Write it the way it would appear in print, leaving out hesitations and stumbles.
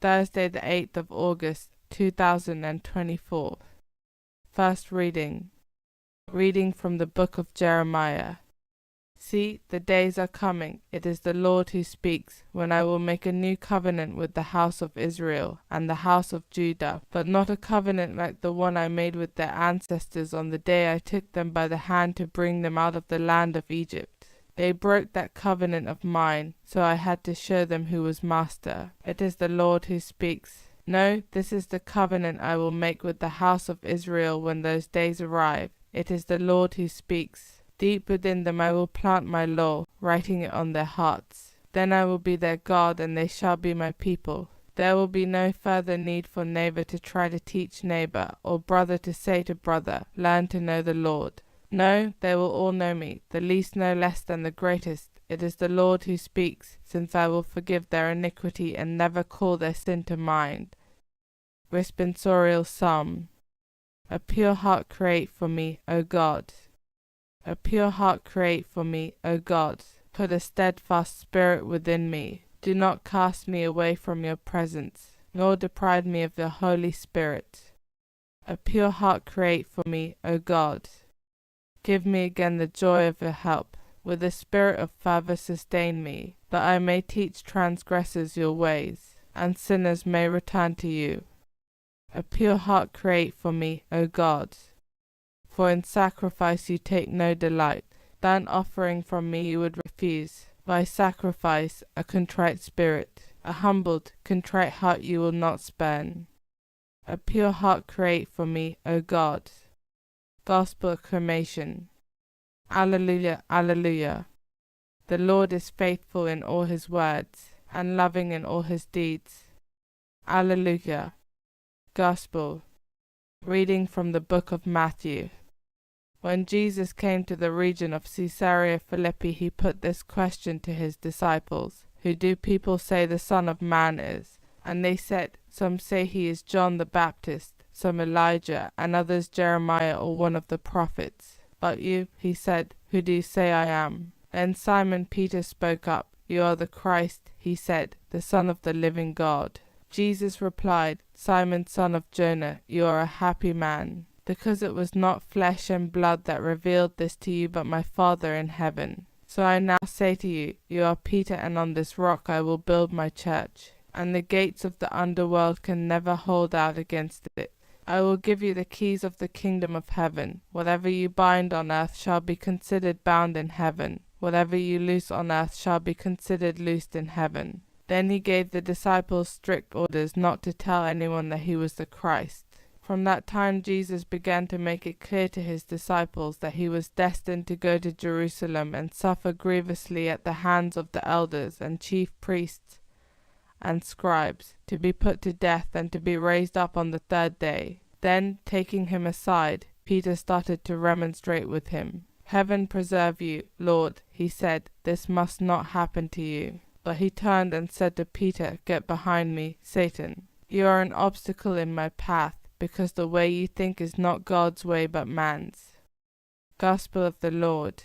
Thursday the 8th of August 2024. First reading. Reading from the book of Jeremiah. See, the days are coming, it is the Lord who speaks, when I will make a new covenant with the house of Israel and the house of Judah, but not a covenant like the one I made with their ancestors on the day I took them by the hand to bring them out of the land of Egypt. They broke that covenant of mine, so I had to show them who was master. It is the Lord who speaks. No, this is the covenant I will make with the house of Israel when those days arrive. It is the Lord who speaks. Deep within them I will plant my law, writing it on their hearts. Then I will be their God, and they shall be my people. There will be no further need for neighbor to try to teach neighbor, or brother to say to brother, learn to know the Lord. No, they will all know me, the least no less than the greatest. It is the Lord who speaks, since I will forgive their iniquity and never call their sin to mind. Responsorial Psalm. A pure heart create for me, O God. A pure heart create for me, O God. Put a steadfast spirit within me. Do not cast me away from your presence, nor deprive me of your Holy Spirit. A pure heart create for me, O God. Give me again the joy of your help. With a spirit of fervor sustain me, that I may teach transgressors your ways, and sinners may return to you. A pure heart create for me, O God. For in sacrifice you take no delight. Burnt offering from me you would refuse. By sacrifice a contrite spirit, a humbled, contrite heart you will not spurn. A pure heart create for me, O God. Gospel acclamation. Alleluia, alleluia. The Lord is faithful in all his words, and loving in all his deeds. Alleluia. Gospel. Reading from the book of Matthew. When Jesus came to the region of Caesarea Philippi, he put this question to his disciples, Who do people say the Son of Man is? And they said, Some say he is John the Baptist, some Elijah, and others Jeremiah or one of the prophets. But you, he said, who do you say I am? Then Simon Peter spoke up. You are the Christ, he said, the Son of the living God. Jesus replied, Simon, son of Jonah, you are a happy man, because it was not flesh and blood that revealed this to you, but my Father in heaven. So I now say to you, you are Peter, and on this rock I will build my church, and the gates of the underworld can never hold out against it. I will give you the keys of the kingdom of heaven. Whatever you bind on earth shall be considered bound in heaven. Whatever you loose on earth shall be considered loosed in heaven. Then he gave the disciples strict orders not to tell anyone that he was the Christ. From that time Jesus began to make it clear to his disciples that he was destined to go to Jerusalem and suffer grievously at the hands of the elders and chief priests and scribes, to be put to death and to be raised up on the third day. Then, taking him aside, Peter started to remonstrate with him. Heaven preserve you, Lord, he said, this must not happen to you. But he turned and said to Peter, Get behind me, Satan. You are an obstacle in my path, because the way you think is not God's way but man's. Gospel of the Lord.